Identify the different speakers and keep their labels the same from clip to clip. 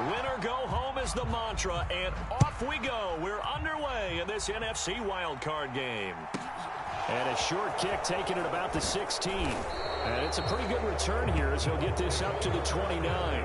Speaker 1: Win or go home is the mantra, and off we go. We're underway in this NFC Wildcard game. And a short kick taken at about the 16. And it's a pretty good return here as he'll get this up to the 29.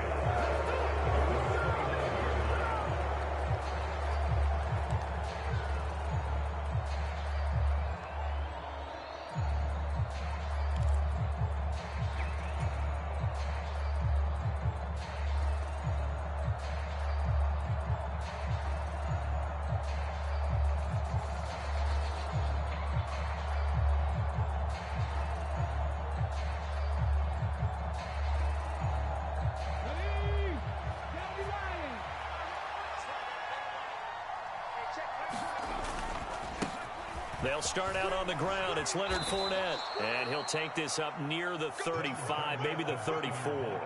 Speaker 1: They'll start out on the ground. It's Leonard Fournette. And he'll take this up near the 35, maybe the 34.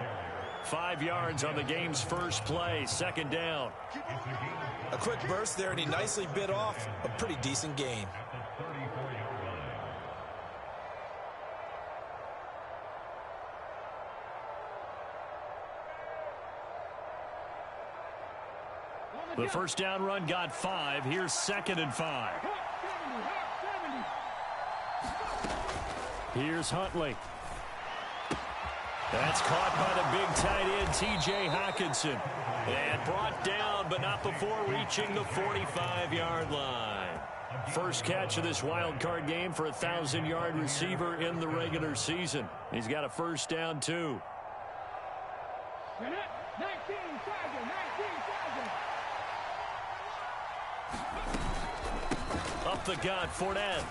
Speaker 1: 5 yards on the game's first play. Second down.
Speaker 2: A quick burst there, and he nicely bit off a pretty decent gain.
Speaker 1: The first down run got 5. Here's 2nd and 5. Here's Huntley. That's caught by the big tight end, T.J. Hockenson. And brought down, but not before reaching the 45-yard line. First catch of this wild card game for a 1,000-yard receiver in the regular season. He's got a first down, too. Up the gut, Fournette.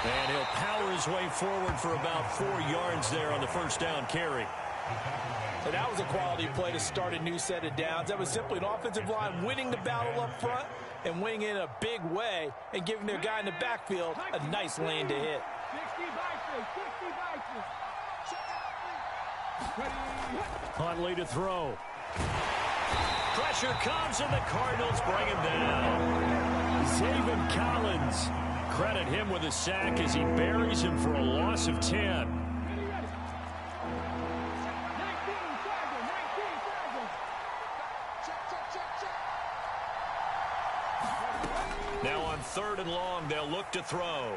Speaker 1: And he'll power his way forward for about 4 yards there on the first down carry.
Speaker 2: And that was a quality play to start a new set of downs. That was simply an offensive line winning the battle up front and winning in a big way and giving their guy in the backfield a nice lane to hit.
Speaker 1: Huntley to throw. Pressure comes and the Cardinals bring him down. Zaven Collins. Credit him with a sack as he buries him for a loss of 10. Now on 3rd and long, they'll look to throw.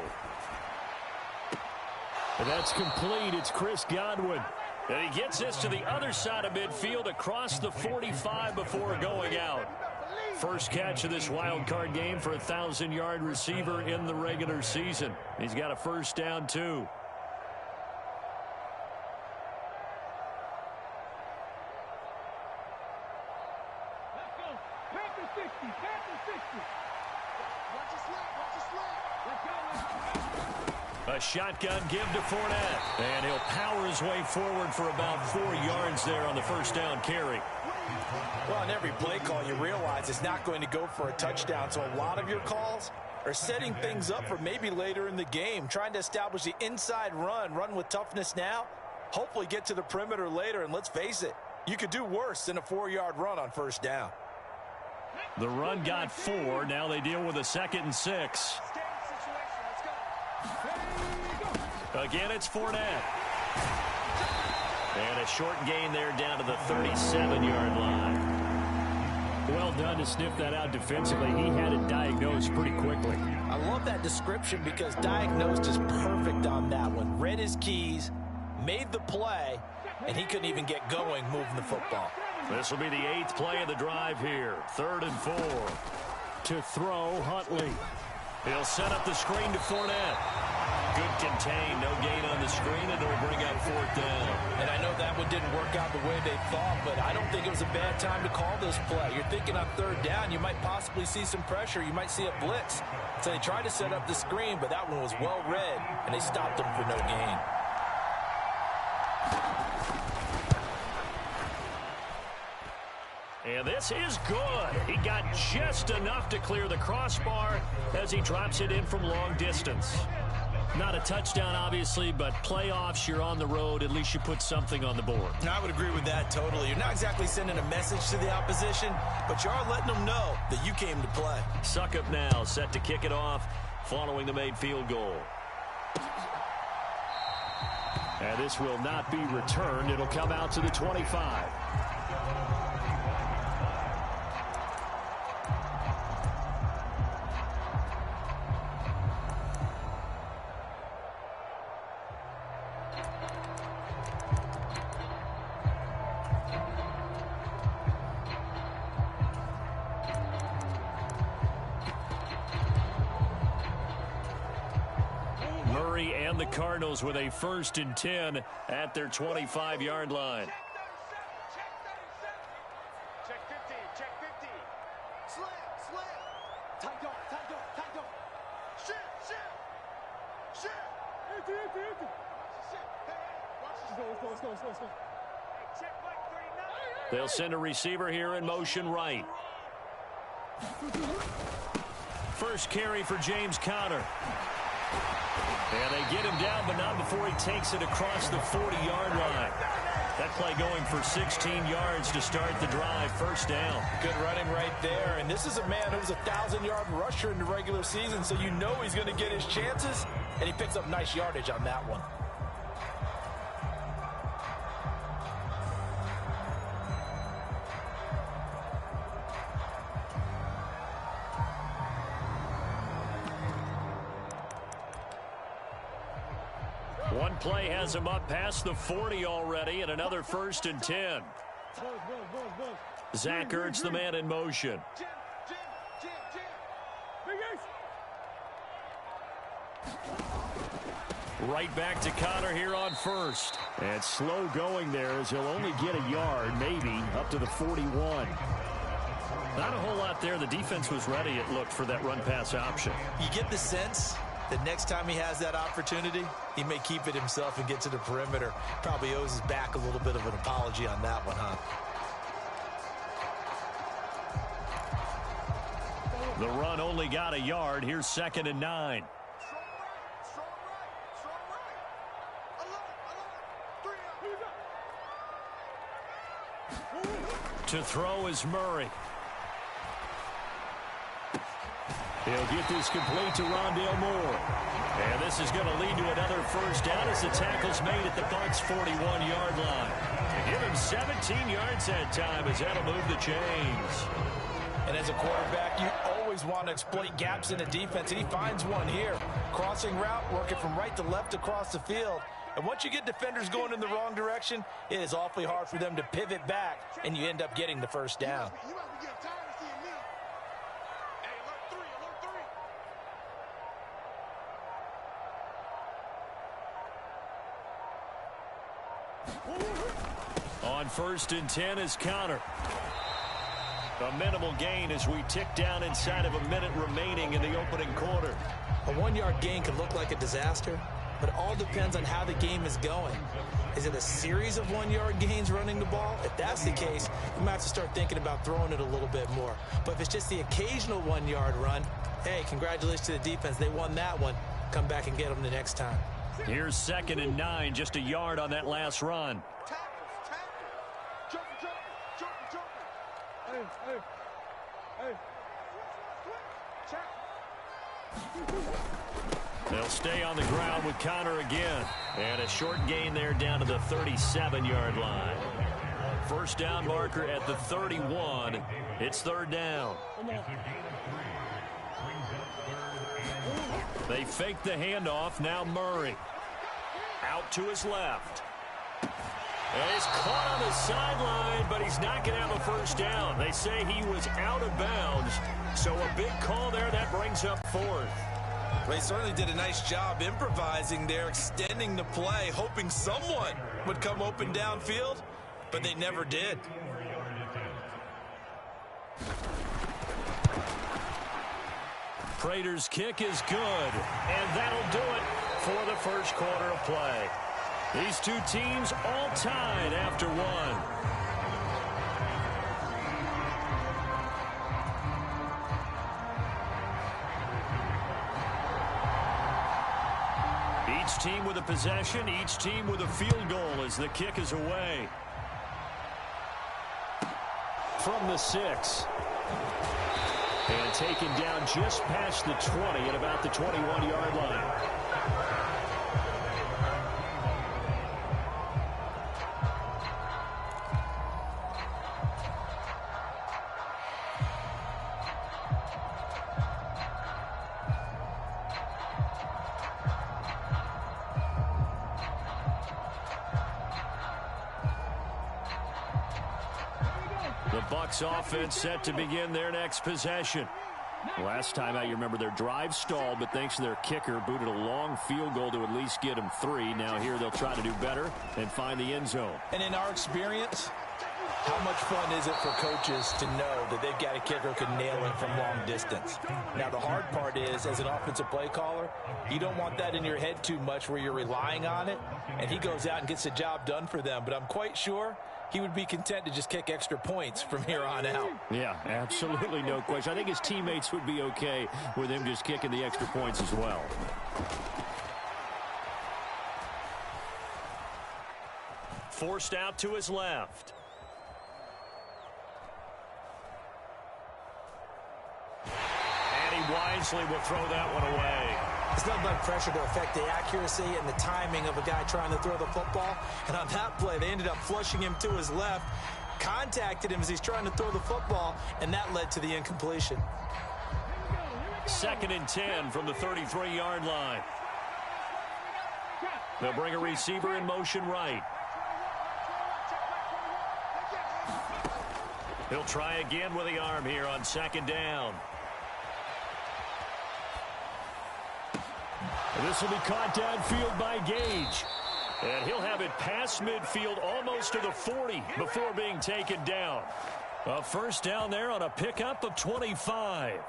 Speaker 1: That's complete. It's Chris Godwin. And he gets this to the other side of midfield across the 45 before going out. First catch of this wild card game for a 1,000-yard receiver in the regular season. He's got a first down, too. A shotgun give to Fournette. And he'll power his way forward for about 4 yards there on the first down carry.
Speaker 2: Well, on every play call, you realize it's not going to go for a touchdown. So a lot of your calls are setting things up for maybe later in the game, trying to establish the inside run with toughness now, hopefully get to the perimeter later. And let's face it, you could do worse than a 4-yard run on first down.
Speaker 1: The run got 4. Now they deal with a 2nd and 6. Again, it's Fournette. And a short gain there down to the 37-yard line. Well done to sniff that out defensively. He had it diagnosed pretty quickly.
Speaker 2: I love that description because diagnosed is perfect on that one. Read his keys, made the play, and he couldn't even get going moving the football.
Speaker 1: This will be the 8th play of the drive here. 3rd and 4. To throw, Huntley. He'll set up the screen to Fournette. Good contain, no gain on the screen, and it'll bring up 4th down.
Speaker 2: And I know that one didn't work out the way they thought, but I don't think it was a bad time to call this play. You're thinking on 3rd down, you might possibly see some pressure. You might see a blitz. So they tried to set up the screen, but that one was well read, and they stopped him for no gain.
Speaker 1: And this is good. He got just enough to clear the crossbar as he drops it in from long distance. Not a touchdown, obviously, but playoffs, you're on the road. At least you put something on the board.
Speaker 2: I would agree with that totally. You're not exactly sending a message to the opposition, but you are letting them know that you came to play.
Speaker 1: Succop now, set to kick it off following the made field goal. And this will not be returned. It'll come out to the 25. the Cardinals with a 1st and 10 at their 25-yard line.
Speaker 3: Check 50, check 50. Slam, slam. Tight dog, tight dog, tight dog. Shit, shit. Shit. Empty, empty, empty. Shit. Hey, watch this. Let's go, let's go, let's go. Hey, check Mike 39.
Speaker 1: They'll send a receiver here in motion right. First carry for James Conner. And they get him down, but not before he takes it across the 40-yard line. That play going for 16 yards to start the drive. First down.
Speaker 2: Good running right there. And this is a man who's a 1,000-yard rusher in the regular season, so you know he's going to get his chances, and he picks up nice yardage on that one.
Speaker 1: One play has him up past the 40 already, and another 1st and 10. Zach Ertz, the man in motion. Right back to Conner here on 1st. And slow going there as he'll only get a yard, maybe, up to the 41. Not a whole lot there. The defense was ready, it looked, for that run-pass option.
Speaker 2: You get the sense that next time he has that opportunity, he may keep it himself and get to the perimeter. Probably owes his back a little bit of an apology on that one, huh?
Speaker 1: The run only got a yard. Here's 2nd and 9. To throw is Murray. He'll get this complete to Rondale Moore. And this is going to lead to another first down as the tackle's made at the Bucs' 41-yard line. To give him 17 yards that time as that'll move the chains.
Speaker 2: And as a quarterback, you always want to exploit gaps in the defense, and he finds one here. Crossing route, working from right to left across the field. And once you get defenders going in the wrong direction, it is awfully hard for them to pivot back, and you end up getting the first down.
Speaker 1: On 1st and 10 is Conner. A minimal gain as we tick down inside of a minute remaining in the opening quarter.
Speaker 2: A 1-yard gain can look like a disaster, but it all depends on how the game is going. Is it a series of 1-yard gains running the ball? If that's the case, you might have to start thinking about throwing it a little bit more. But if it's just the occasional 1-yard run, hey, congratulations to the defense. They won that one. Come back and get them the next time.
Speaker 1: Here's 2nd and 9, just a yard on that last run. They'll stay on the ground with Conner again. And a short gain there down to the 37-yard line. First down marker at the 31. It's 3rd down. They fake the handoff. Now Murray. Out to his left. And he's caught on the sideline, but he's not going to have a first down. They say he was out of bounds. So a big call there. That brings up 4th.
Speaker 2: Well, he certainly did a nice job improvising there, extending the play, hoping someone would come open downfield, but they never did.
Speaker 1: Prater's kick is good, and that'll do it for the first quarter of play. These two teams all tied after one. Each team with a possession, each team with a field goal as the kick is away. From the 6. And taken down just past the 20 at about the 21-yard line. The Bucs offense set to begin their next possession. Last time out, you remember their drive stalled, but thanks to their kicker, booted a long field goal to at least get them 3. Now here they'll try to do better and find the end zone.
Speaker 2: And in our experience, how much fun is it for coaches to know that they've got a kicker who can nail it from long distance? Now, the hard part is, as an offensive play caller, you don't want that in your head too much where you're relying on it, and he goes out and gets the job done for them. But I'm quite sure he would be content to just kick extra points from here on out.
Speaker 1: Yeah, absolutely no question. I think his teammates would be okay with him just kicking the extra points as well. Forced out to his left. And he wisely will throw that one away.
Speaker 2: It's nothing like pressure to affect the accuracy and the timing of a guy trying to throw the football. And on that play, they ended up flushing him to his left, contacted him as he's trying to throw the football, and that led to the incompletion.
Speaker 1: 2nd and 10 from the 33-yard line. They'll bring a receiver in motion right. He'll try again with the arm here on 2nd down. This will be caught downfield by Gage. And he'll have it past midfield almost to the 40 before being taken down. A first down there on a pickup of 25.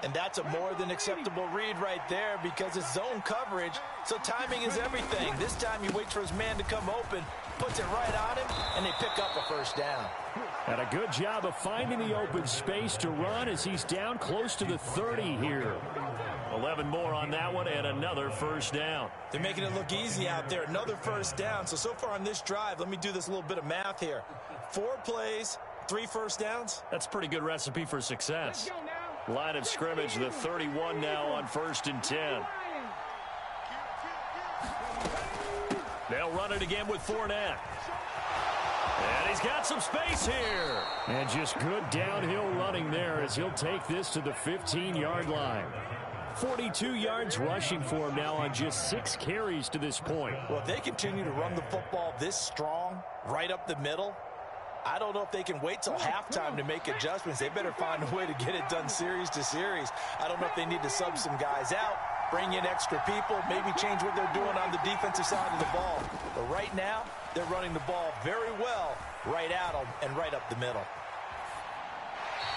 Speaker 2: And that's a more than acceptable read right there because it's zone coverage, so timing is everything. This time you wait for his man to come open, puts it right on him, and they pick up a first down.
Speaker 1: And a good job of finding the open space to run as he's down close to the 30 here. 11 more on that one and another first down.
Speaker 2: They're making it look easy out there. Another first down. So far on this drive, let me do this little bit of math here. 4 plays, 3 first downs.
Speaker 1: That's a pretty good recipe for success. Line of scrimmage, the 31 now on 1st and 10. They'll run it again with Fournette. And he's got some space here. And just good downhill running there as he'll take this to the 15-yard line. 42 yards rushing for him now on just 6 carries to this point.
Speaker 2: Well, if they continue to run the football this strong, right up the middle, I don't know if they can wait till halftime to make adjustments. They better find a way to get it done series to series. I don't know if they need to sub some guys out, bring in extra people, maybe change what they're doing on the defensive side of the ball. But right now, they're running the ball very well right at them and right up the middle.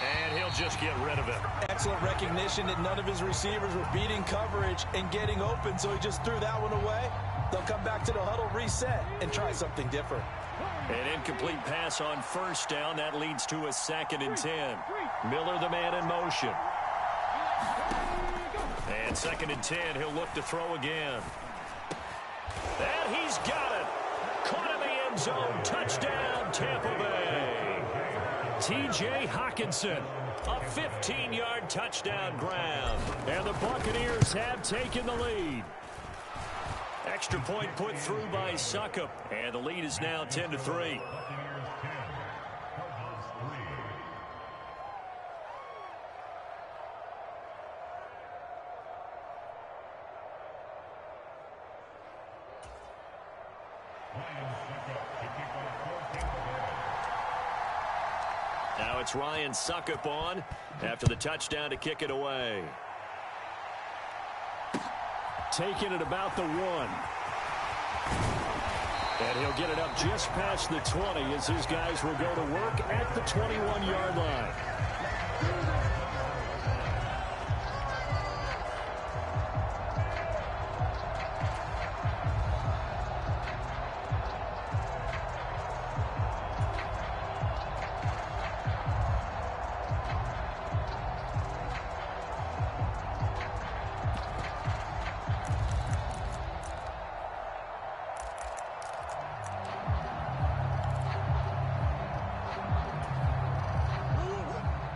Speaker 1: And he'll just get rid of it.
Speaker 2: Excellent recognition that none of his receivers were beating coverage and getting open, so he just threw that one away. They'll come back to the huddle, reset, and try something different.
Speaker 1: An incomplete pass on first down. That leads to a 2nd and 10. Miller, the man in motion. And 2nd and 10, he'll look to throw again. And he's got it. Caught in the end zone. Touchdown, Tampa Bay. T.J. Hockenson, a 15-yard touchdown grab. And the Buccaneers have taken the lead. Extra point put through by Suckup. And the lead is now 10-3. Now it's Ryan Suckup on after the touchdown to kick it away. Taking it about the 1. And he'll get it up just past the 20 as his guys will go to work at the 21-yard line.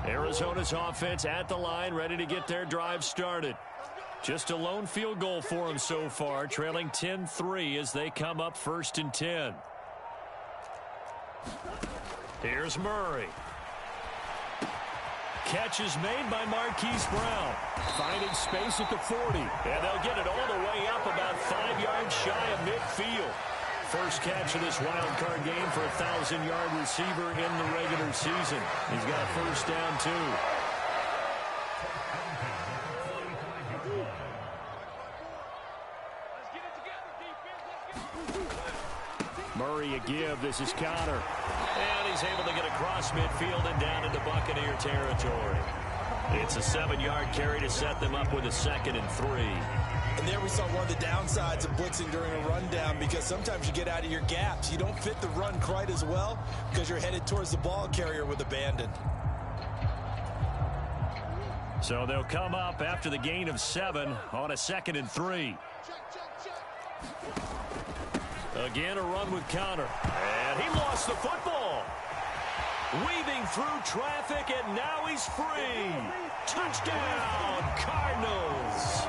Speaker 1: Arizona's offense at the line, ready to get their drive started. Just a lone field goal for them so far, trailing 10-3 as they come up 1st and 10. Here's Murray. Catch is made by Marquise Brown. Finding space at the 40. And they'll get it all the way up about 5 yards shy of midfield. First catch of this wild card game for a 1,000-yard receiver in the regular season. He's got a first down, too. Murray a give. This is Connor. And he's able to get across midfield and down into Buccaneer territory. It's a 7-yard carry to set them up with a 2nd and 3.
Speaker 2: And there we saw one of the downsides of blitzing during a rundown, because sometimes you get out of your gaps. You don't fit the run quite as well because you're headed towards the ball carrier with abandon.
Speaker 1: So they'll come up after the gain of 7 on a 2nd and 3. Again, a run with Connor. And he lost the football. Weaving through traffic, and now he's free. Touchdown, Cardinals.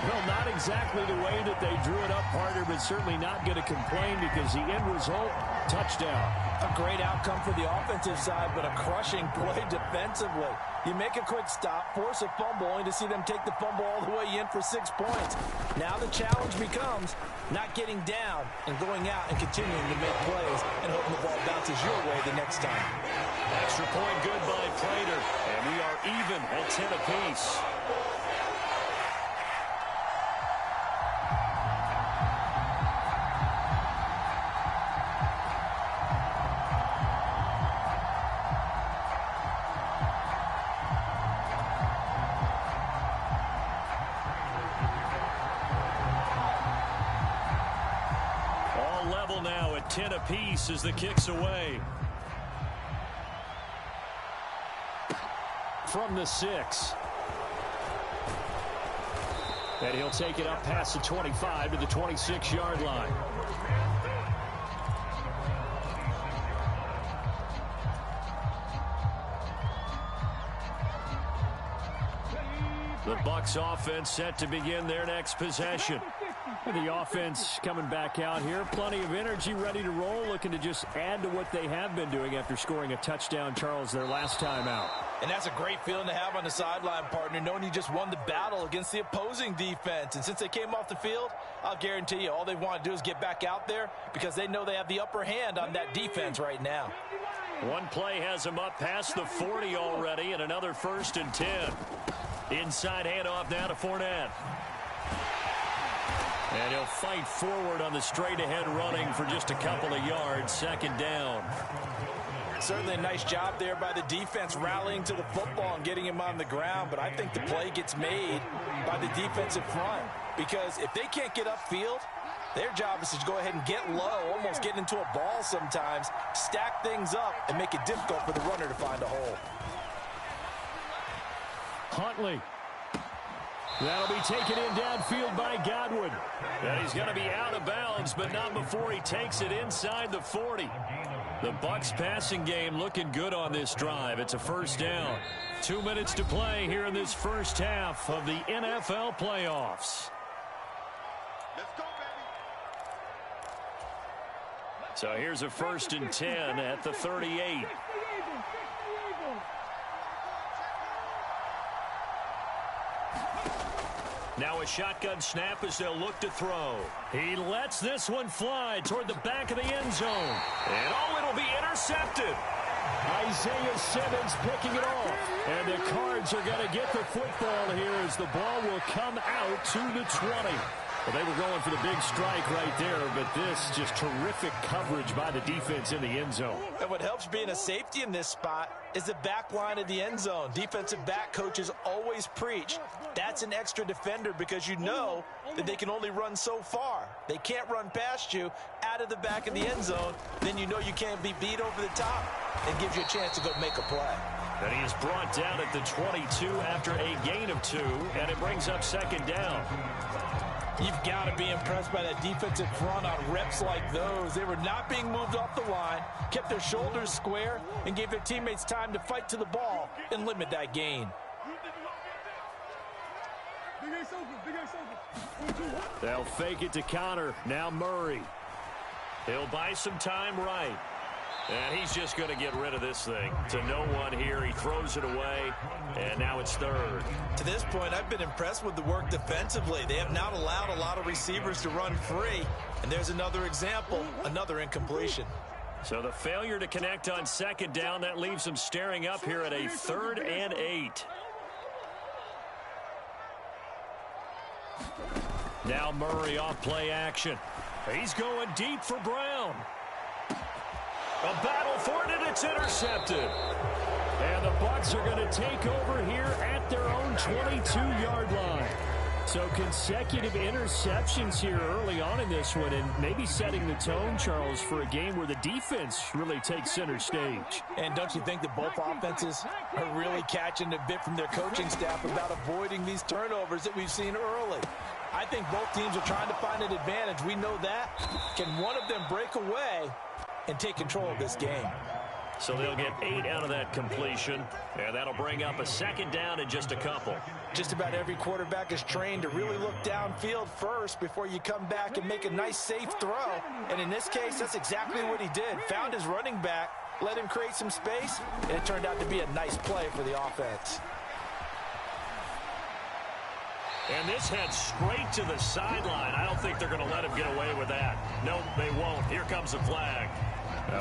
Speaker 1: Well, not exactly the way that they drew it up, partner, but certainly not going to complain because the end result, touchdown.
Speaker 2: A great outcome for the offensive side, but a crushing play defensively. You make a quick stop, force a fumble, only to see them take the fumble all the way in for 6 points. Now the challenge becomes not getting down and going out and continuing to make plays and hoping the ball bounces your way the next time.
Speaker 1: Extra point good by Prater, and we are even at 10 apiece. Now at 10 apiece as the kick's away. From the 6. And he'll take it up past the 25 to the 26-yard line. The Bucs offense set to begin their next possession. The offense coming back out here. Plenty of energy, ready to roll, looking to just add to what they have been doing after scoring a touchdown, Charles, their last time out.
Speaker 2: And that's a great feeling to have on the sideline, partner, knowing you just won the battle against the opposing defense. And since they came off the field, I'll guarantee you all they want to do is get back out there because they know they have the upper hand on that defense right now.
Speaker 1: One play has them up past the 40 already, and another 1st and 10. Inside handoff now to Fournette. And he'll fight forward on the straight-ahead running for just a couple of yards. 2nd down.
Speaker 2: Certainly a nice job there by the defense rallying to the football and getting him on the ground. But I think the play gets made by the defensive front. Because if they can't get upfield, their job is to go ahead and get low, almost get into a ball sometimes, stack things up, and make it difficult for the runner to find a hole.
Speaker 1: Huntley. That'll be taken in downfield by Godwin. And he's going to be out of bounds, but not before he takes it inside the 40. The Bucs passing game looking good on this drive. It's a 1st down. 2 minutes to play here in this first half of the NFL playoffs.
Speaker 3: Let's go, baby.
Speaker 1: So here's a 1st and 10 at the 38. Now a shotgun snap as they'll look to throw. He lets this one fly toward the back of the end zone. And it'll be intercepted. Isaiah Simmons picking it off. And the Cards are going to get the football here as the ball will come out to the 20. Well, they were going for the big strike right there, but this just terrific coverage by the defense in the end zone.
Speaker 2: And what helps being a safety in this spot is the back line of the end zone. Defensive back coaches always preach that's an extra defender because you know that they can only run so far. They can't run past you out of the back of the end zone. Then you know you can't be beat over the top and gives you a chance to go make a play.
Speaker 1: And he is brought down at the 22 after a gain of 2, and it brings up 2nd down.
Speaker 2: You've got to be impressed by that defensive front on reps like those. They were not being moved off the line, kept their shoulders square, and gave their teammates time to fight to the ball and limit that gain.
Speaker 1: They'll fake it to Connor. Now Murray. He'll buy some time right. And he's just going to get rid of this thing. To no one here. He throws it away. And now it's 3rd.
Speaker 2: To this point, I've been impressed with the work defensively. They have not allowed a lot of receivers to run free. And there's another example, another incompletion.
Speaker 1: So the failure to connect on 2nd down, that leaves them staring up here at a 3rd and 8. Now Murray off play action. He's going deep for Brown. A battle for it, and it's intercepted. And the Bucs are going to take over here at their own 22-yard line. So consecutive interceptions here early on in this one, and maybe setting the tone, Charles, for a game where the defense really takes center stage.
Speaker 2: And don't you think that both offenses are really catching a bit from their coaching staff about avoiding these turnovers that we've seen early? I think both teams are trying to find an advantage. We know that. Can one of them break away and take control of this game?
Speaker 1: So they'll get 8 out of that completion, and that'll bring up a second down in just a couple.
Speaker 2: Just about every quarterback is trained to really look downfield first before you come back and make a nice, safe throw. And in this case, that's exactly what he did. Found his running back, let him create some space, and it turned out to be a nice play for the offense.
Speaker 1: And this head straight to the sideline. I don't think they're going to let him get away with that. Nope, they won't. Here comes the flag.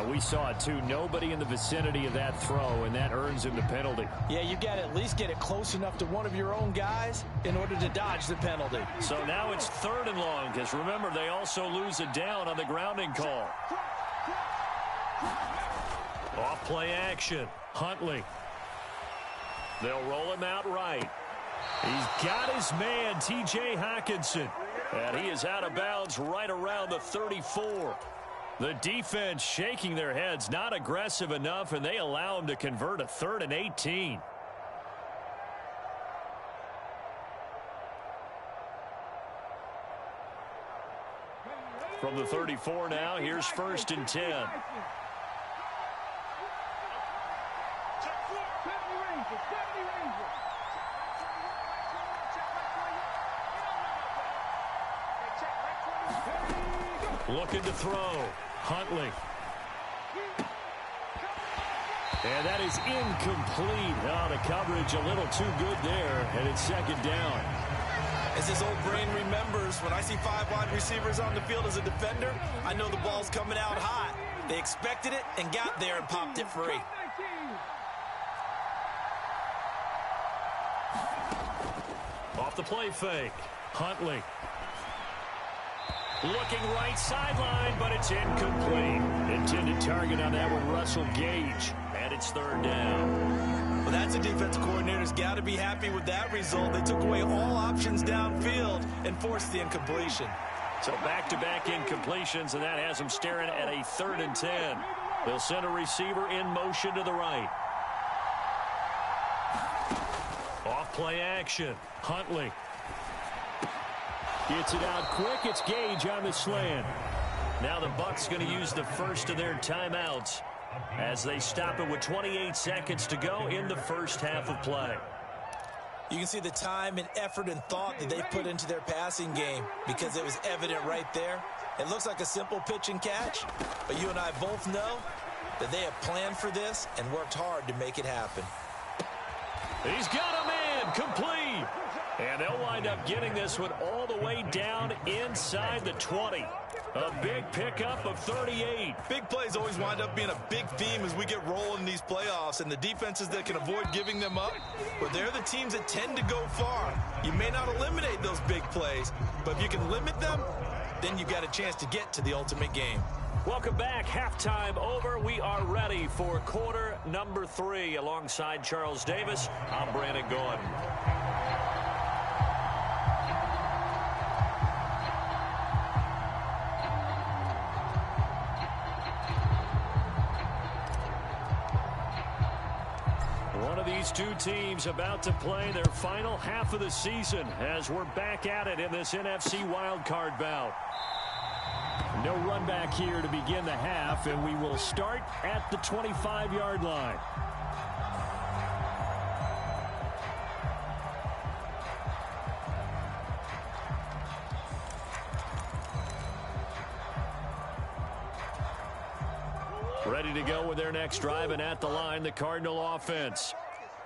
Speaker 1: We saw it, too. Nobody in the vicinity of that throw, and that earns him the penalty.
Speaker 2: Yeah, you got to at least get it close enough to one of your own guys in order to dodge the penalty.
Speaker 1: So now it's 3rd and long, because remember, they also lose a down on the grounding call. Off play action. Huntley. They'll roll him out right. He's got his man, T.J. Hockenson. And he is out of bounds right around the 34. The defense shaking their heads, not aggressive enough, and they allow him to convert a 3rd and 18. From the 34 now, here's 1st and 10. Looking to throw. Huntley. And that is incomplete. Oh, the coverage a little too good there, and it's 2nd down.
Speaker 2: As his old brain remembers, when I see 5 wide receivers on the field as a defender, I know the ball's coming out hot. They expected it and got there and popped it free.
Speaker 1: Off the play fake. Huntley. Looking right sideline, but it's incomplete. Intended target on that one, Russell Gage. And it's 3rd down.
Speaker 2: Well, that's a defense coordinator's got to be happy with that result. They took away all options downfield and forced the incompletion.
Speaker 1: So back-to-back incompletions, and that has them staring at a 3rd and 10. They'll send a receiver in motion to the right. Off play action. Huntley. Gets it out quick. It's Gage on the slant. Now the Bucs going to use the first of their timeouts as they stop it with 28 seconds to go in the first half of play.
Speaker 2: You can see the time and effort and thought that they've put into their passing game because it was evident right there. It looks like a simple pitch and catch, but you and I both know that they have planned for this and worked hard to make it happen.
Speaker 1: He's got a man, complete. And they'll wind up getting this one all the way down inside the 20. A big pickup of 38.
Speaker 2: Big plays always wind up being a big theme as we get rolling in these playoffs, and the defenses that can avoid giving them up, well, they're the teams that tend to go far. You may not eliminate those big plays, but if you can limit them, then you got a chance to get to the ultimate game.
Speaker 1: Welcome back. Halftime over. We are ready for quarter number 3. Alongside Charles Davis, I'm Brandon Gordon. One of these two teams about to play their final half of the season as we're back at it in this NFC Wildcard bout. No run back here to begin the half, and we will start at the 25-yard line. Ready to go with their next drive, and at the line, the Cardinal offense.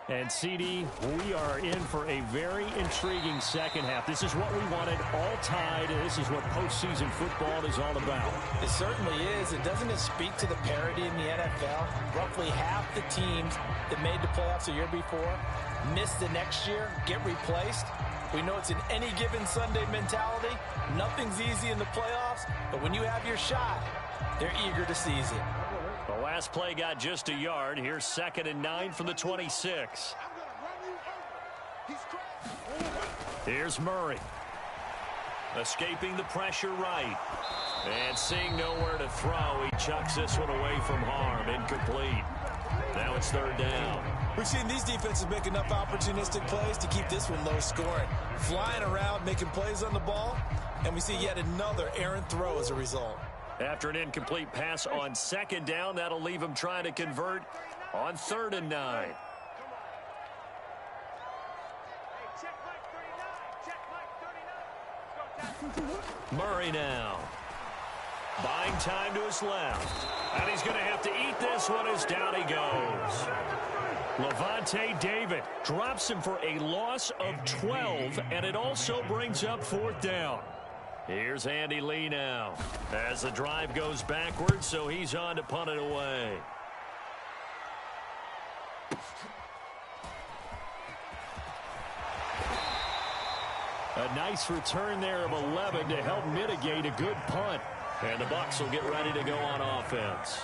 Speaker 1: And, CD, we are in for a very intriguing second half. This is what we wanted, all tied, and this is what postseason football is all about.
Speaker 2: It certainly is. And doesn't it speak to the parity in the NFL? Roughly half the teams that made the playoffs the year before miss the next year, get replaced. We know it's an any given Sunday mentality. Nothing's easy in the playoffs, but when you have your shot, they're eager to seize it.
Speaker 1: The last play got just a yard. Here's 2nd and 9 from the 26. Here's Murray. Escaping the pressure right. And seeing nowhere to throw, he chucks this one away from harm. Incomplete. Now it's 3rd down.
Speaker 2: We've seen these defenses make enough opportunistic plays to keep this one low scoring. Flying around, making plays on the ball, and we see yet another errant throw as a result.
Speaker 1: After an incomplete pass on 2nd down, that'll leave him trying to convert on 3rd and 9. Murray now. Buying time to his left. And he's going to have to eat this one as down he goes. Levante David drops him for a loss of 12, and it also brings up 4th down. Here's Andy Lee now as the drive goes backwards, so he's on to punt it away. A nice return there of 11 to help mitigate a good punt. And the Bucs will get ready to go on offense.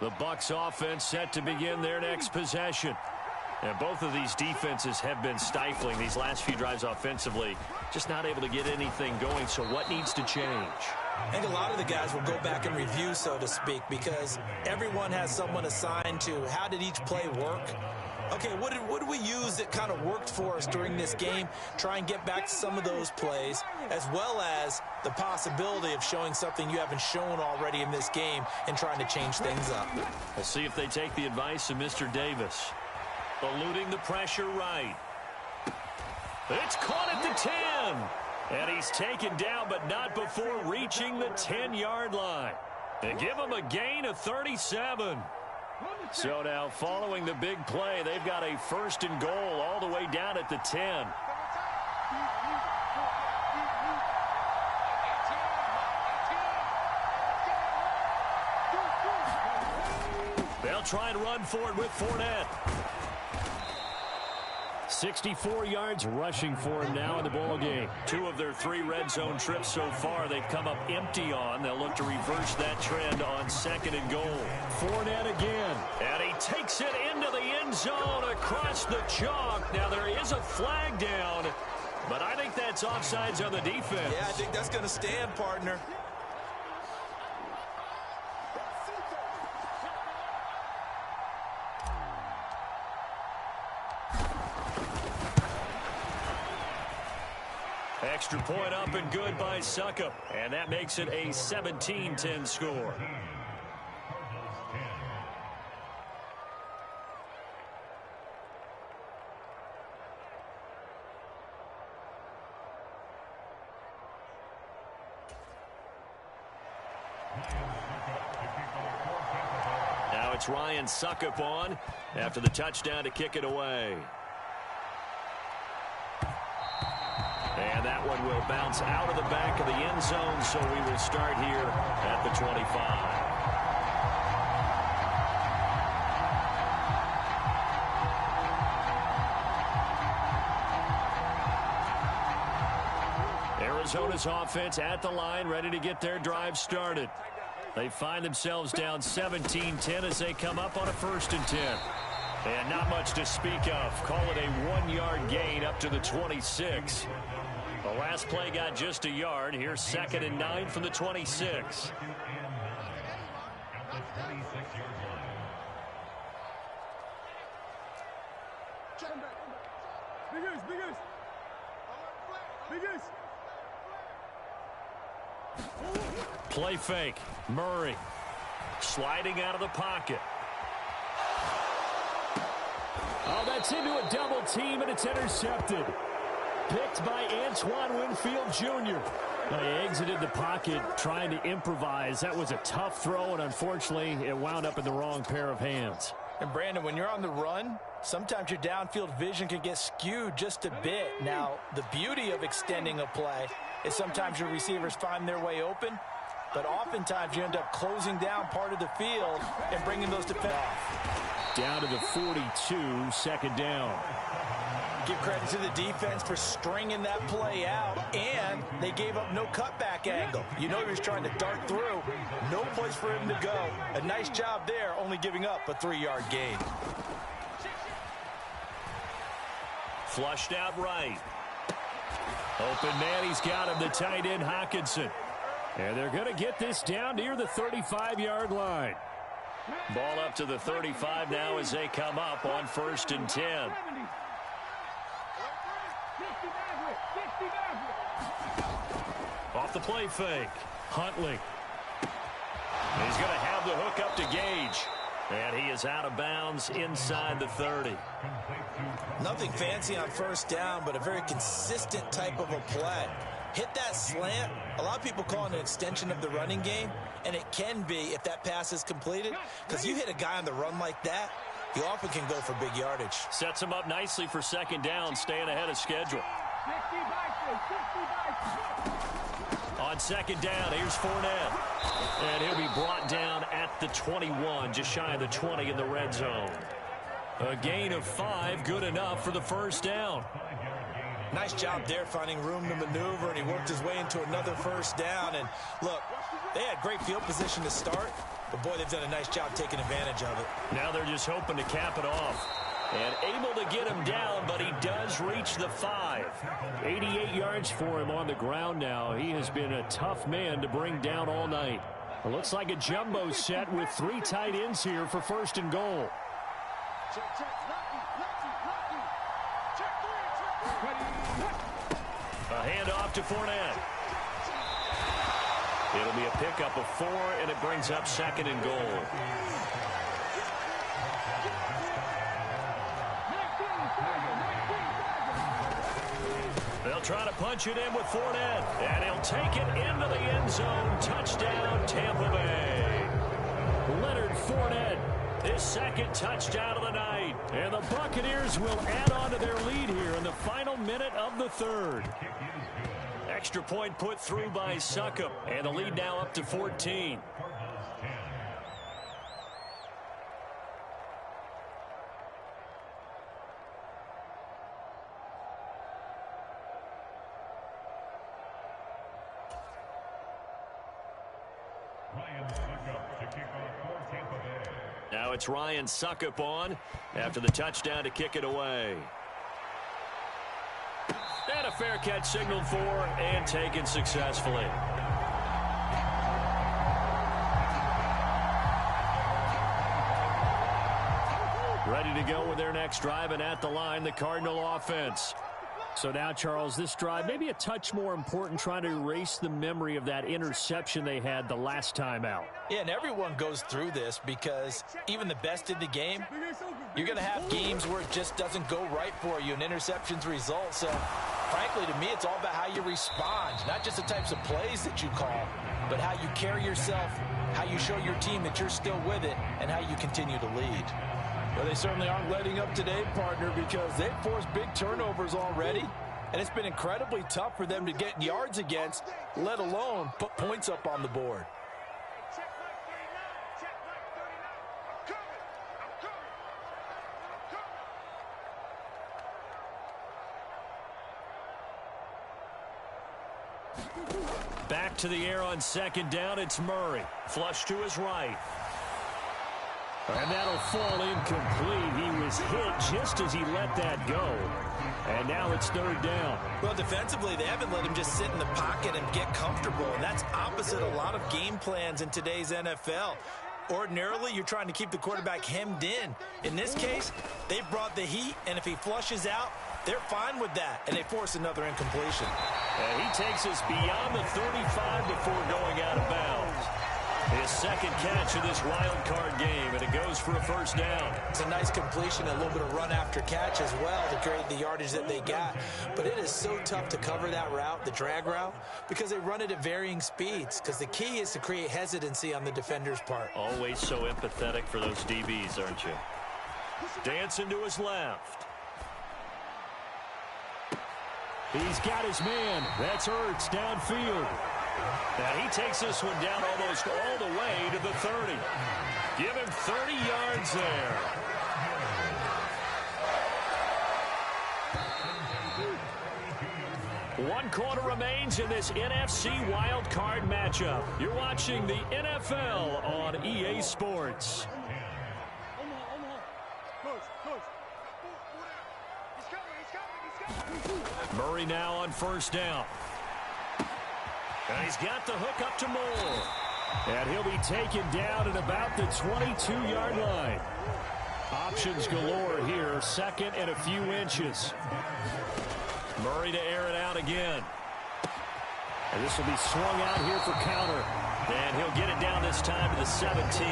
Speaker 1: The Bucs offense set to begin their next possession. And both of these defenses have been stifling these last few drives offensively. Just not able to get anything going. So what needs to change?
Speaker 2: I think a lot of the guys will go back and review, so to speak, because everyone has someone assigned to how did each play work. Okay, what did we use that kind of worked for us during this game? Try and get back to some of those plays, as well as the possibility of showing something you haven't shown already in this game and trying to change things up.
Speaker 1: We'll see if they take the advice of Mr. Davis. Eluding the pressure right. It's caught at the 10. And he's taken down, but not before reaching the 10-yard line. And give him a gain of 37. So now following the big play, they've got a 1st and goal all the way down at the 10. They'll try and run for it with Fournette. 64 yards rushing for him now in the ball game. 2 of their 3 red zone trips so far they've come up empty on. They'll look to reverse that trend on 2nd and goal. Fournette again. And he takes it into the end zone across the chalk. Now there is a flag down, but I think that's offsides on the defense.
Speaker 2: Yeah, I think that's going to stand, partner.
Speaker 1: Extra point up and good by Suckup. And that makes it a 17-10 score. Now it's Ryan Suckup on after the touchdown to kick it away. And that one will bounce out of the back of the end zone, so we will start here at the 25. Arizona's offense at the line, ready to get their drive started. They find themselves down 17-10 as they come up on a 1st and 10. And not much to speak of. Call it a 1-yard gain up to the 26. The last play got just a yard. Here's 2nd and 9 from the 26. Play fake. Murray. Sliding out of the pocket. Oh, that's into a double team, and it's intercepted. Picked by Antoine Winfield Jr. He exited the pocket trying to improvise. That was a tough throw, and unfortunately, it wound up in the wrong pair of hands.
Speaker 2: And Brandon, when you're on the run, sometimes your downfield vision can get skewed just a bit. Now, the beauty of extending a play is sometimes your receivers find their way open, but oftentimes you end up closing down part of the field and bringing those defenders off.
Speaker 1: Down to the 42, second down.
Speaker 2: Give credit to the defense for stringing that play out, and they gave up no cutback angle. You know he was trying to dart through. No place for him to go. A nice job there, only giving up a 3-yard gain.
Speaker 1: Flushed out right. Open man, he's got him, the tight end Hawkinson. And they're going to get this down near the 35-yard line. Ball up to the 35 now as they come up on 1st and 10. Off the play fake. Huntley. He's going to have the hook up to Gage. And he is out of bounds inside the 30.
Speaker 2: Nothing fancy on 1st down, but a very consistent type of a play. Hit that slant. A lot of people call it an extension of the running game, and it can be if that pass is completed, because you hit a guy on the run like that, he often can go for big yardage.
Speaker 1: Sets him up nicely for 2nd down, staying ahead of schedule. On 2nd down, here's Fournette. And he'll be brought down at the 21, just shy of the 20 in the red zone. A gain of 5, good enough for the 1st down.
Speaker 2: Nice job there finding room to maneuver, and he worked his way into another 1st down. And look, they had great field position to start, but boy, they've done a nice job taking advantage of it.
Speaker 1: Now they're just hoping to cap it off. And able to get him down, but he does reach the 5. 88 yards for him on the ground now. He has been a tough man to bring down all night. It looks like a jumbo set with 3 tight ends here for 1st and goal. A handoff to Fournette. It'll be a pickup of 4, and it brings up 2nd and goal. They'll try to punch it in with Fournette, and he'll take it into the end zone. Touchdown, Tampa Bay. Leonard Fournette, his 2nd touchdown of the night. And the Buccaneers will add on to their lead here in the final minute of the 3rd. Extra point put through by Succop, and the lead now up to 14. Now it's Ryan Succop on after the touchdown to kick it away. And a fair catch signaled for and taken successfully. Ready to go with their next drive, and at the line, the Cardinal offense. So now, Charles, this drive maybe a touch more important, trying to erase the memory of that interception they had the last time out.
Speaker 2: Yeah, and everyone goes through this because even the best in the game, you're going to have games where it just doesn't go right for you and interceptions result. So, frankly, to me, it's all about how you respond, not just the types of plays that you call, but how you carry yourself, how you show your team that you're still with it, and how you continue to lead. Well, they certainly aren't letting up today, partner, because they've forced big turnovers already, and it's been incredibly tough for them to get yards against, let alone put points up on the board.
Speaker 1: Back to the air on 2nd down, it's Murray. Flush to his right. And that'll fall incomplete. He was hit just as he let that go. And now it's 3rd down.
Speaker 2: Well, defensively, they haven't let him just sit in the pocket and get comfortable. And that's opposite a lot of game plans in today's NFL. Ordinarily, you're trying to keep the quarterback hemmed in. In this case, they've brought the heat, and if he flushes out, they're fine with that, and they force another incompletion.
Speaker 1: And he takes us beyond the 35 before going out of bounds. His second catch of this wild card game, and it goes for a first down.
Speaker 2: It's a nice completion, a little bit of run after catch as well to create the yardage that they got. But it is so tough to cover that route, the drag route, because they run it at varying speeds. Because the key is to create hesitancy on the defender's part.
Speaker 1: Always so empathetic for those DBs, aren't you? Dancing to his left. He's got his man. That's Ertz downfield. And he takes this one down almost all the way to the 30. Give him 30 yards there. One quarter remains in this NFC wildcard matchup. You're watching the NFL on EA Sports. Murray now on first down. And he's got the hook up to Moore. And he'll be taken down at about the 22-yard line. Options galore here, second and a few inches. Murray to air it out again. And this will be swung out here for counter. And he'll get it down this time to the 17.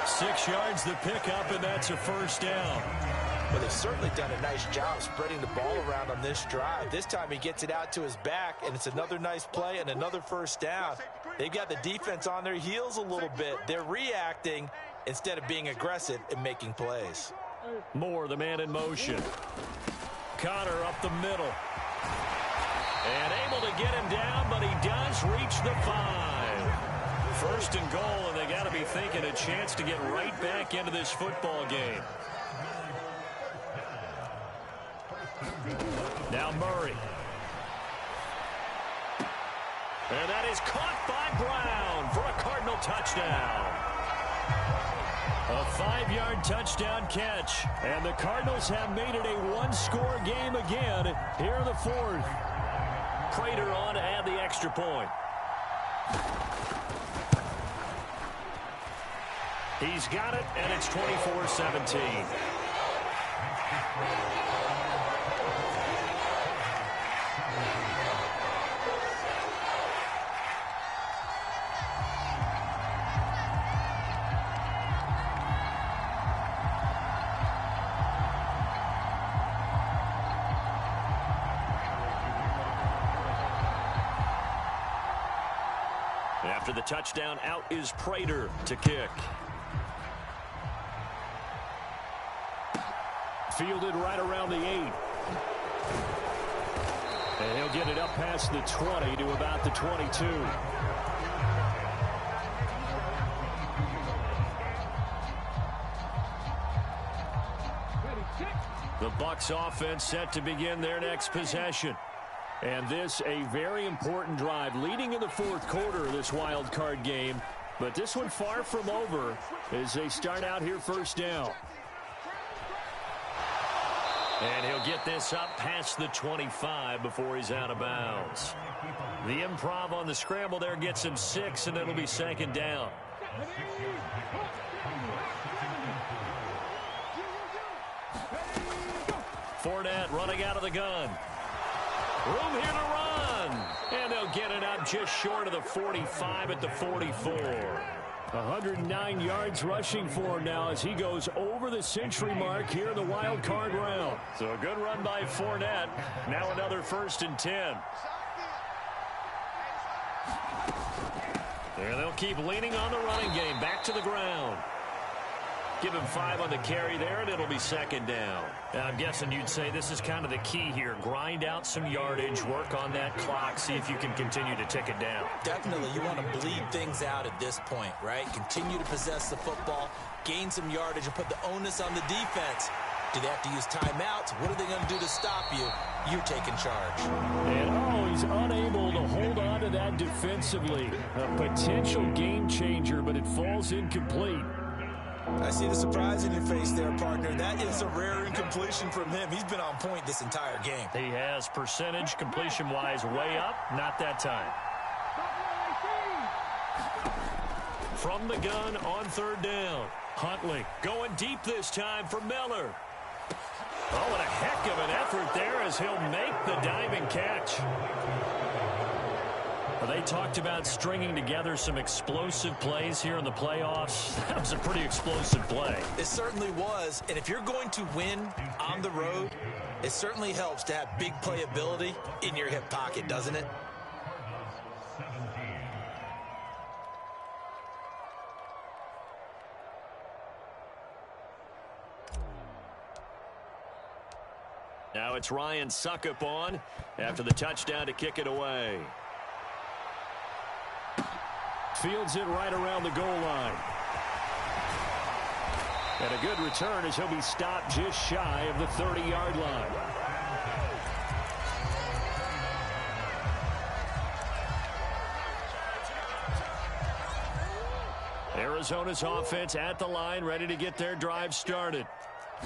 Speaker 1: 6 yards the pickup, and that's a first down.
Speaker 2: Well, they've certainly done a nice job spreading the ball around on this drive. This time he gets it out to his back, and it's another nice play and another first down. They've got the defense on their heels a little bit. They're reacting instead of being aggressive and making plays.
Speaker 1: Moore, the man in motion. Connor up the middle. And able to get him down, but he does reach the 5. First and goal, and they got to be thinking a chance to get right back into this football game. Now Murray. And that is caught by Brown for a Cardinal touchdown. A 5-yard touchdown catch. And the Cardinals have made it a one-score game again here in the fourth. Prater on to add the extra point. He's got it, and it's 24-17. After the touchdown, out is Prater to kick. Fielded right around the 8. And he'll get it up past the 20 to about the 22. The Bucs offense set to begin their next possession. And this a very important drive leading in the fourth quarter of this wild card game. But this one far from over as they start out here first down. And he'll get this up past the 25 before he's out of bounds. The improv on the scramble there gets him 6, and it'll be second down. Fournette running out of the gun. Room here to run. And they'll get it up just short of the 45 at the 44. 109 yards rushing for him now as he goes over the century mark here in the wild card round. So a good run by Fournette. Now another 1st and 10. There they'll keep leaning on the running game. Back to the ground. Give him 5 on the carry there, and it'll be second down. Now, I'm guessing you'd say this is kind of the key here. Grind out some yardage, work on that clock, see if you can continue to tick it down.
Speaker 2: Definitely, you want to bleed things out at this point, right? Continue to possess the football, gain some yardage, and put the onus on the defense. Do they have to use timeouts? What are they going to do to stop you? You're taking charge.
Speaker 1: And, he's unable to hold on to that defensively. A potential game changer, but it falls incomplete.
Speaker 2: I see the surprise in your face there, partner. That is a rare incompletion from him. He's been on point this entire game.
Speaker 1: He has percentage completion-wise way up. Not that time. From the gun on third down. Huntley going deep this time for Miller. Oh, and a heck of an effort there as he'll make the diving catch. Well, they talked about stringing together some explosive plays here in the playoffs. That was a pretty explosive play.
Speaker 2: It certainly was. And if you're going to win on the road, it certainly helps to have big playability in your hip pocket, doesn't it?
Speaker 1: Now it's Ryan Suckup on after the touchdown to kick it away. Fields it right around the goal line. And a good return as he'll be stopped just shy of the 30-yard line. Arizona's offense at the line, ready to get their drive started.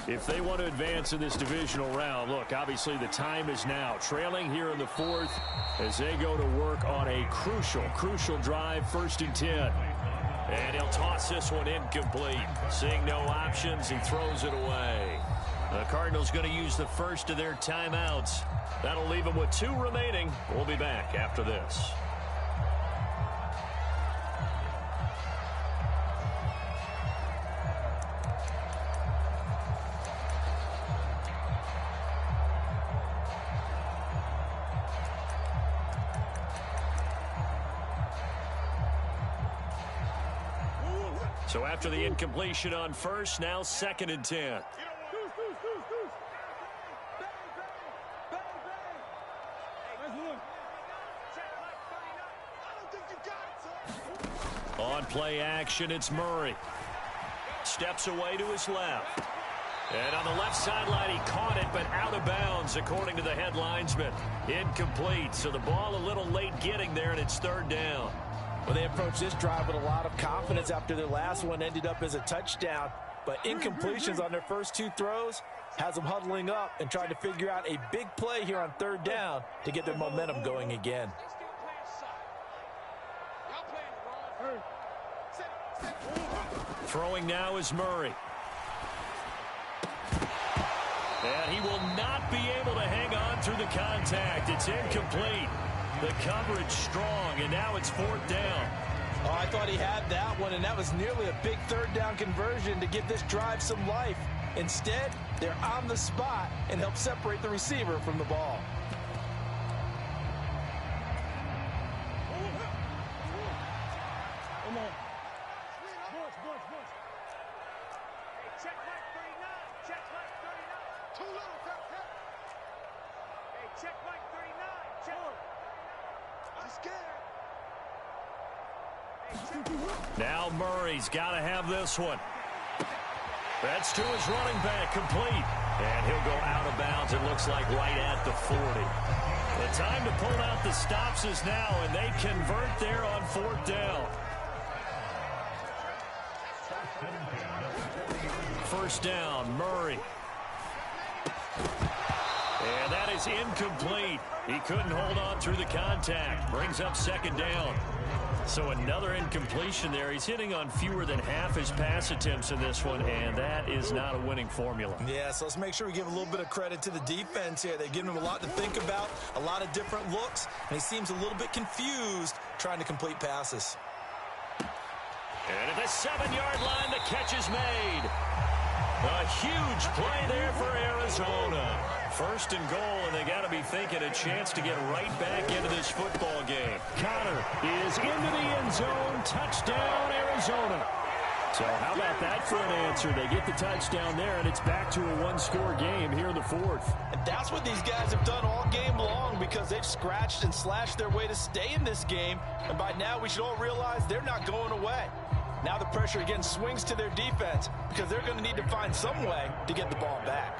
Speaker 1: If they want to advance in this divisional round, look, obviously the time is now. Trailing here in the fourth as they go to work on a crucial drive, 1st and 10. And he'll toss this one incomplete. Seeing no options, he throws it away. The Cardinals going to use the first of their timeouts. That'll leave them with 2 remaining. We'll be back after this. So after the incompletion on first, now 2nd and 10. On play action, it's Murray. Steps away to his left. And on the left sideline, he caught it, but out of bounds, according to the head linesman. Incomplete, so the ball a little late getting there, and it's 3rd down.
Speaker 2: Well, they approached this drive with a lot of confidence after their last one ended up as a touchdown. But incompletions on their first 2 throws has them huddling up and trying to figure out a big play here on 3rd down to get their momentum going again.
Speaker 1: Throwing now is Murray. And he will not be able to hang on through the contact. It's incomplete. The coverage strong, and now it's 4th down.
Speaker 2: Oh, I thought he had that one, and that was nearly a big 3rd down conversion to give this drive some life. Instead, they're on the spot and help separate the receiver from the ball.
Speaker 3: Come on. Bush. Hey, check Mike 39. Check Mike 39. Too little, Captain. Hey, check Mike 39. Check. I'm scared.
Speaker 1: Now Murray's got to have this one. That's to his running back, complete. And he'll go out of bounds, it looks like, right at the 40. The time to pull out the stops is now, and they convert there on 4th down. 1st down, Murray. And that is incomplete. He couldn't hold on through the contact. Brings up 2nd down. So another incompletion there. He's hitting on fewer than half his pass attempts in this one, and that is not a winning formula.
Speaker 2: Yeah, so let's make sure we give a little bit of credit to the defense here. They've given him a lot to think about, a lot of different looks, and he seems a little bit confused trying to complete passes.
Speaker 1: And at the 7-yard line, the catch is made. A huge play there for Arizona. 1st and goal, and they got to be thinking a chance to get right back into this football game. Connor is into the end zone. Touchdown, Arizona. So how about that for an answer? They get the touchdown there, and it's back to a 1-score game here in the 4th.
Speaker 2: And that's what these guys have done all game long, because they've scratched and slashed their way to stay in this game. And by now, we should all realize they're not going away. Now the pressure again swings to their defense, because they're going to need to find some way to get the ball back.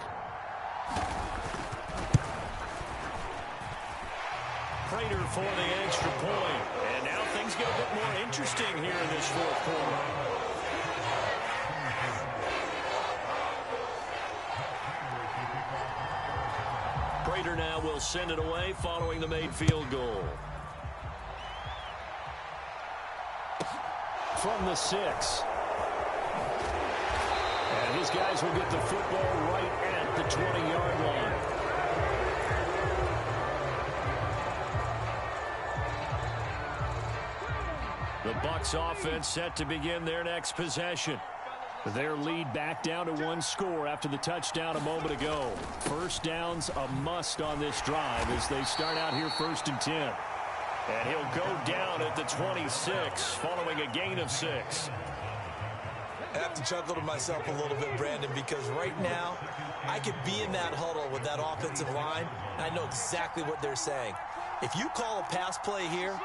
Speaker 1: Prater for the extra point. And now things get a bit more interesting here in this 4th quarter. Prater now will send it away following the made field goal. From the 6. And his guys will get the football right at the 20-yard line. The Bucs offense set to begin their next possession. Their lead back down to one score after the touchdown a moment ago. First down's a must on this drive as they start out here 1st and 10. And he'll go down at the 26 following a gain of 6.
Speaker 2: I have to chuckle to myself a little bit, Brandon, because right now I could be in that huddle with that offensive line, and I know exactly what they're saying. If you call a pass play here,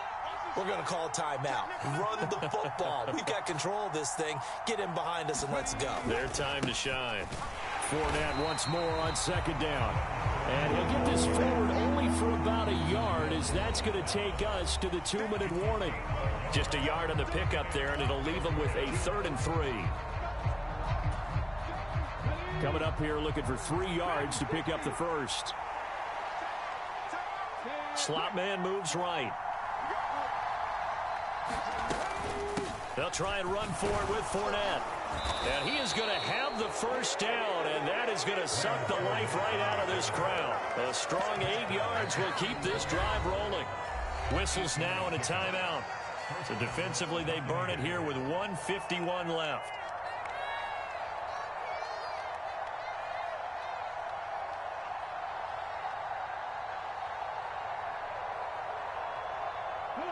Speaker 2: we're going to call a timeout. Run the football. We've got control of this thing. Get in behind us and let's go.
Speaker 1: Their time to shine. Fournette once more on 2nd down. And he'll get this forward only for about a yard, as that's going to take us to the 2-minute warning. Just a yard on the pickup there, and it'll leave them with a 3rd and 3. Coming up here looking for 3 yards to pick up the first. Slot man moves right. They'll try and run for it with Fournette. And he is going to have the first down, and that is going to suck the life right out of this crowd. A strong 8 yards will keep this drive rolling. Whistles now and a timeout. So defensively, they burn it here with 1:51 left.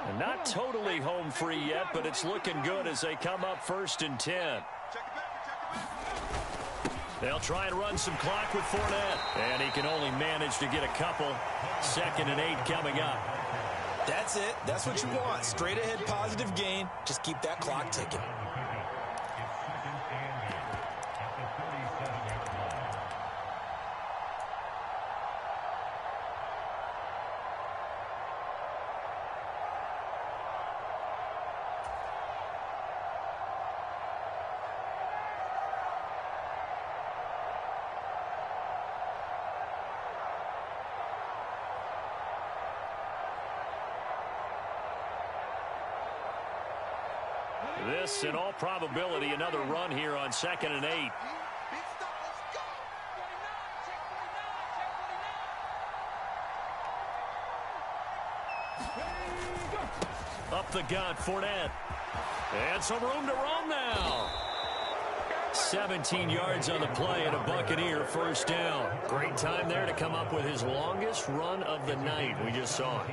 Speaker 1: And not totally home free yet, but it's looking good as they come up 1st and 10. They'll try and run some clock with Fournette. And he can only manage to get a couple. 2nd and 8 coming up.
Speaker 2: That's it. That's what you want. Straight ahead positive gain. Just keep that clock ticking.
Speaker 1: This, in all probability, another run here on 2nd and 8. Up the gut, Fournette. And some room to run now. 17 yards on the play and a Buccaneer first down. Great time there to come up with his longest run of the night. We just saw it.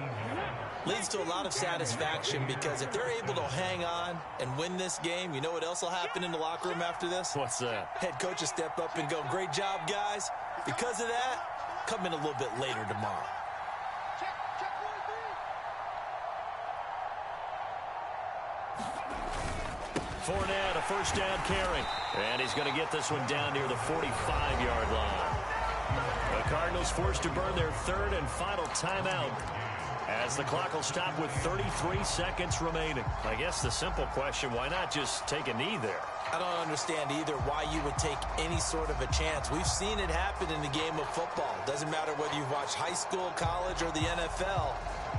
Speaker 2: Leads to a lot of satisfaction because if they're able to hang on and win this game, you know what else will happen in the locker room after this?
Speaker 1: What's that?
Speaker 2: Head coach will step up and go, great job, guys. Because of that, come in a little bit later tomorrow.
Speaker 1: Fournette, a first down carry. And he's going to get this one down near the 45-yard line. The Cardinals forced to burn their 3rd and final timeout, as the clock will stop with 33 seconds remaining. I guess the simple question, why not just take a knee there?
Speaker 2: I don't understand either why you would take any sort of a chance. We've seen it happen in the game of football. Doesn't matter whether you've watched high school, college, or the NFL.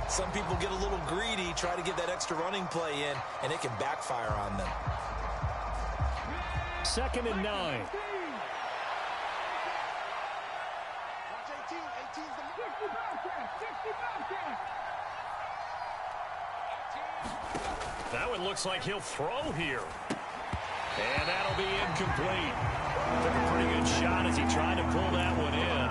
Speaker 2: Some people get a little greedy, try to get that extra running play in, and it can backfire on them.
Speaker 1: 2nd and 9. That one looks like he'll throw here. And that'll be incomplete. Took a pretty good shot as he tried to pull that one in.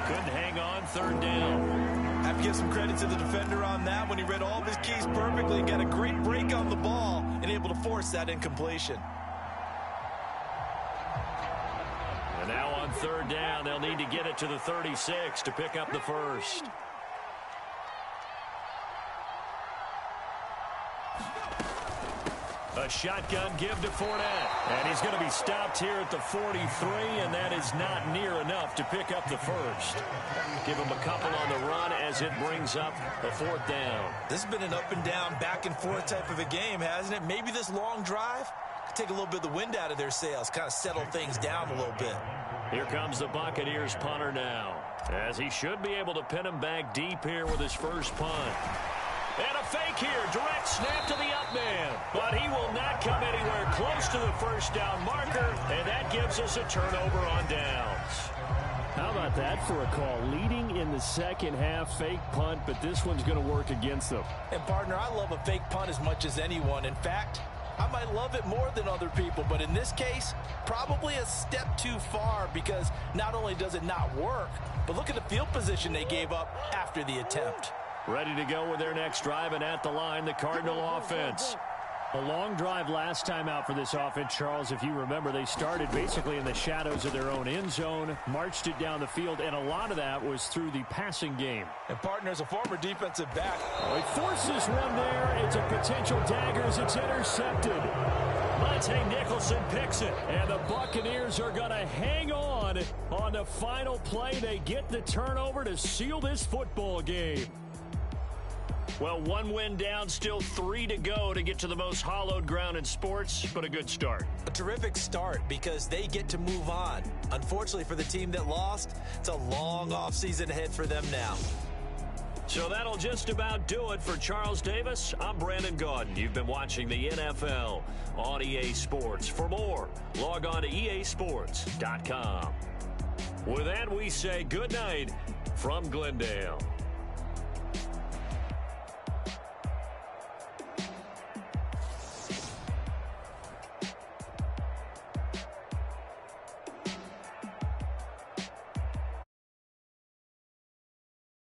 Speaker 1: Couldn't hang on 3rd down.
Speaker 2: Have to give some credit to the defender on that when he read all of his keys perfectly and got a great break on the ball and able to force that incompletion.
Speaker 1: And now on 3rd down, they'll need to get it to the 36 to pick up the first. A shotgun give to Fournette. And he's going to be stopped here at the 43, and that is not near enough to pick up the first. Give him a couple on the run as it brings up the 4th down.
Speaker 2: This has been an up and down, back and forth type of a game, hasn't it? Maybe this long drive could take a little bit of the wind out of their sails, kind of settle things down a little bit.
Speaker 1: Here comes the Buccaneers punter now, as he should be able to pin him back deep here with his first punt. And a fake here, direct snap to the up man. But he will not come anywhere close to the first down marker, and that gives us a turnover on downs. How about that for a call? Leading in the second half, fake punt, but this one's going to work against them.
Speaker 2: And, partner, I love a fake punt as much as anyone. In fact, I might love it more than other people, but in this case, probably a step too far because not only does it not work, but look at the field position they gave up after the attempt.
Speaker 1: Ready to go with their next drive, and at the line, the Cardinal offense. A long drive last time out for this offense, Charles. If you remember, they started basically in the shadows of their own end zone, marched it down the field, and a lot of that was through the passing game.
Speaker 2: And, partner, as a former defensive back,
Speaker 1: he forces one there. It's a potential dagger as it's intercepted. Monte Nicholson picks it, and the Buccaneers are going to hang on the final play. They get the turnover to seal this football game. Well, one win down, still 3 to go to get to the most hallowed ground in sports, but a good start.
Speaker 2: A terrific start because they get to move on. Unfortunately for the team that lost, it's a long offseason ahead for them now.
Speaker 1: So that'll just about do it for Charles Davis. I'm Brandon Gaudin. You've been watching the NFL on EA Sports. For more, log on to easports.com. With that, we say good night from Glendale.